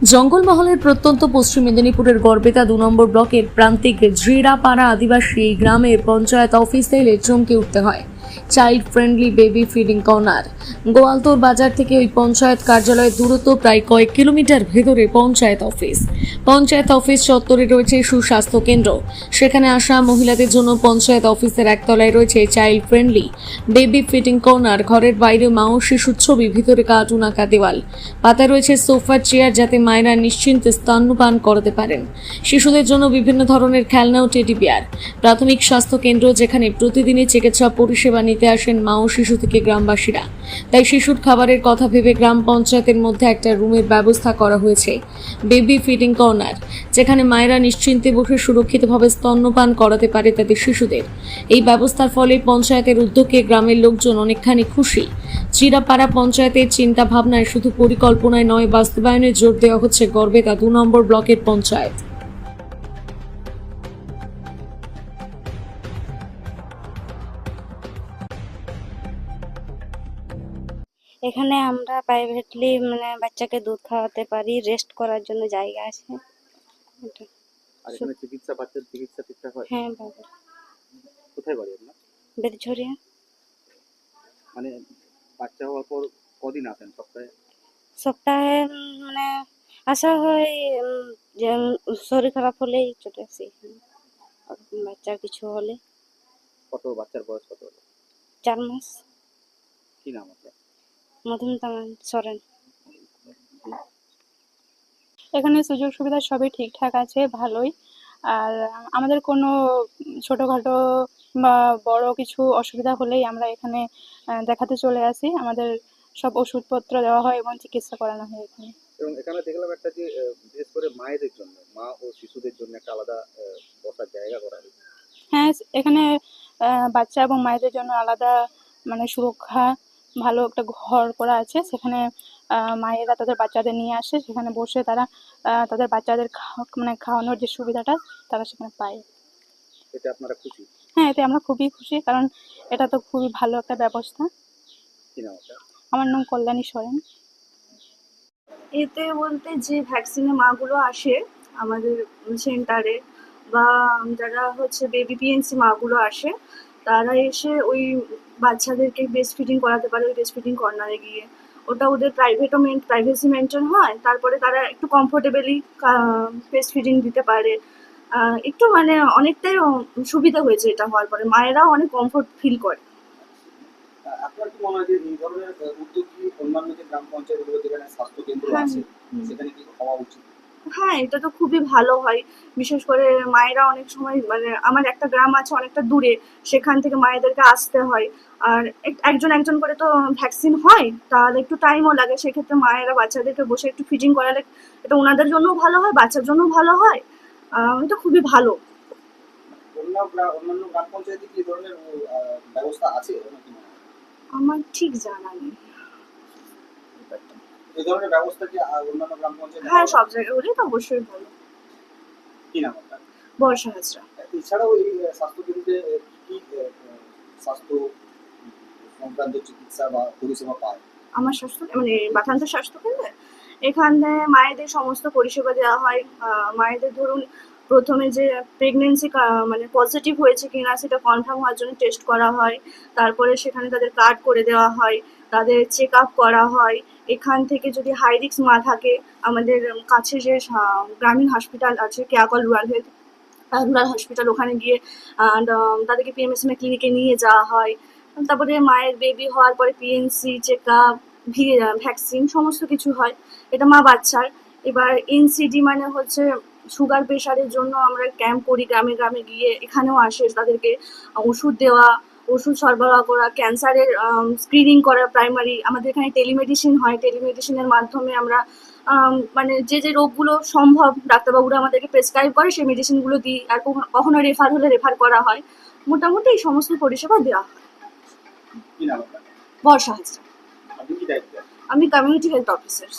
জঙ্গলমহলের প্রত্যন্ত পশ্চিম মেদিনীপুরের গড়বেতা 2 নম্বর ব্লকের প্রান্তিক ঝিরাপাড়া আদিবাসী গ্রামে পঞ্চায়েত অফিসে এলে চমকে উঠতে হয়। Child friendly baby feeding corner. Goaltore বাজার থেকে ওই পঞ্চায়েত কার্যালয়ের দূরত্ব প্রায় কয়েক কিলোমিটার ভেতরে পঞ্চায়েত অফিস চত্বরে রয়েছে সুস্বাস্থ্য কেন্দ্র। সেখানে আসা মহিলাদের জন্য পঞ্চায়েত অফিসের একতলায় রয়েছে child friendly baby feeding corner. ঘরের বাইরে মা ও শিশুর ছবি, ভিতরে কার্টুন আঁকা দেওয়াল, পাতায় রয়েছে সোফার চেয়ার যাতে মায়েরা নিশ্চিন্তে স্তন্যপান করাতে পারেন। শিশুদের জন্য বিভিন্ন ধরনের খেলনা ও টেডি বিয়ার। প্রাথমিক স্বাস্থ্য কেন্দ্র, যেখানে প্রতিদিনই চিকিৎসা পরিষেবা নিতে আসেন মা ও শিশু থেকে গ্রামবাসীরা। তাই শিশুর খাবারের কথা ভেবে গ্রাম পঞ্চায়েতের মধ্যে একটা রুমের ব্যবস্থা করা হয়েছে বেবি ফিডিং কর্নার, যেখানে মায়েরা নিশ্চিন্তে বসে সুরক্ষিতভাবে স্তন্যপান করাতে পারে তাদের শিশুদের। এই ব্যবস্থার ফলে পঞ্চায়েতের উদ্যোগে গ্রামের লোকজন অনেকখানি খুশি। ঝিরাপাড়া পঞ্চায়েতের চিন্তা ভাবনায় শুধু পরিকল্পনায় নয়, বাস্তবায়নে জোর দেওয়া হচ্ছে গড়বেতা 2 নম্বর ব্লকের পঞ্চায়েত। এখানে আমরা প্রাইভেটলি বাচ্চাকে দুধ খাওয়াতে পারি, রেস্ট করার জন্য জায়গা আছে। এটা। আর এখানে বাচ্চার চিকিৎসা ঠিকঠাক হয়? হ্যাঁ বাবা, কোথায় বাড়ি আপনার? বেদঝরিয়া। মানে বাচ্চা হওয়ার পর কদিন আসেন সপ্তাহে? সপ্তাহে আসা হয়, যে শরীর খারাপ হলেই চলে আসি এখানে। আর বাচ্চার কিছু হলে। বাচ্চার বয়স কত হলো? 4 মাস। কি নাম আছে? মধুমিতা সরেন। এখানে সুযোগ সুবিধা সবই ঠিকঠাক আছে, ভালোই। আর আমাদের কোনো ছোটোখাটো বা বড় কিছু অসুবিধা হলেই আমরা এখানে দেখাতে চলে আসি। আমাদের সব ওষুধপত্র দেওয়া হয় এবং চিকিৎসা করানো হয় এখানে। এবং এখানে দেখলাম একটা যে বিশেষ করে মায়েদের জন্য, মা ও শিশুদের জন্য একটা আলাদা বসার জায়গা করা হয়েছে। হ্যাঁ, এখানে বাচ্চা এবং মায়েদের জন্য আলাদা সুরক্ষা ভালো একটা ঘর করা আছে। সেখানে মায়েরা তাদের বাচ্চাদের নিয়ে আসে, সেখানে বসে তারা তাদের বাচ্চাদের খাওয়ানোর যে সুবিধাটা তারা সেখানে পায়। এতে আপনারা খুশি? হ্যাঁ, এতে আমরা খুবই খুশি, কারণ এটা তো খুবই ভালো একটা ব্যবস্থা। কি নাম আছে? আমার নাম কল্যাণী সরেন। এতে বলতে যে ভ্যাকসিনে মাগুলো আসে আমাদের সেন্টারে, বা যারা হচ্ছে বেবি পিএনসি মাগুলো আসে, তারা এসে ওই বাচ্চাদেরকে ব্রেস্ট ফিডিং করাতে পারে ওই ব্রেস্ট ফিডিং কর্নারে গিয়ে। ওটা ওদের প্রাইভেসি মেনটেন হয়। তারপরে তারা একটু কমফোর্টেবলি ব্রেস্ট ফিডিং দিতে পারে। একটু অনেকটাই সুবিধা হয়েছে এটা হওয়ার পরে, মায়েরাও অনেক কমফোর্ট ফিল করে। আপনার কি মনে হয় যে এই ধরনের উদ্যোগ কি অন্যান্য যে গ্রাম পঞ্চায়েতগুলো যেখানে স্বাস্থ্য কেন্দ্র আছে সেখানে কি হওয়া উচিত? হ্যাঁ, এটা তো খুবই ভালো হয়। বিশেষ করে মায়েরা অনেক সময় আমার একটা গ্রাম আছে অনেকটা দূরে, সেখান থেকে মায়েদেরকে আসতে হয়। আর একজন করে তো ভ্যাকসিন হয়, তাহলে একটু টাইমও লাগে। সেক্ষেত্রে মায়েরা বাচ্চাদেরকে বসে একটু ফিডিং করালে এটা ওনাদের জন্যও ভালো হয়, বাচ্চার জন্যও ভালো হয়। এটা খুবই ভালো। অন্যান্য গ্রাম পঞ্চায়েতে কি ধরনের ব্যবস্থা আছে? আমার ঠিক জানা নেই। এই ধরনের ব্যবস্থা কি অন্যান্য গ্রাম পঞ্চায়েতে? হ্যাঁ, সব জায়গায় হলে তো অবশ্যই ভালো। কি নাম আপনার? বর্ষা হাজরা। এছাড়াও এই স্বাস্থ্য কেন্দ্রে কি স্বাস্থ্য সংক্রান্ত চিকিৎসা বা পরিষেবা পায়? আমার বাথানদের স্বাস্থ্য কেন্দ্রে এখানে মায়েদের সমস্ত পরিষেবা দেওয়া হয়। মায়েদের ধরুন প্রথমে যে প্রেগনেন্সি পজিটিভ হয়েছে কিনা সেটা কনফার্ম হওয়ার জন্য টেস্ট করা হয়। তারপরে সেখানে তাদের কার্ড করে দেওয়া হয়, তাদের চেক আপ করা হয়। এখান থেকে যদি হাই রিস্ক মা থাকে, আমাদের কাছে যে গ্রামীণ হসপিটাল আছে কেয়াকল রুরাল হসপিটাল, ওখানে গিয়ে তাদেরকে পিএমএসএমএ ক্লিনিকে নিয়ে যাওয়া হয়। তারপরে মায়ের বেবি হওয়ার পরে পিএনসি চেক আপ, ভ্যাকসিন সমস্ত কিছু হয়। এটা মা বাচ্চার। এবার এনসিডি হচ্ছে সুগার প্রেশারের জন্য আমরা ক্যাম্প করি গ্রামে গ্রামে গিয়ে, এখানেও আসে তাদেরকে ওষুধ দেওয়া, ওষুধ সরবরাহ করা, ক্যান্সারের স্ক্রিনিং করা প্রাইমারি। আমাদের এখানে টেলিমেডিসিন হয়, টেলিমেডিসিনের মাধ্যমে আমরা যে রোগগুলো সম্ভব ডাক্তারবাবুরা আমাদেরকে প্রেসক্রাইব করে সেই মেডিসিনগুলো দিই। আর কখনো রেফার হলে রেফার করা হয়। মোটামুটি এই সমস্ত পরিষেবা দেওয়া হয়। কি নাম আপনার? বর্ষা হাজরা। আপনি কি দায়িত্বে? আমি কমিউনিটি হেলথ অফিসার।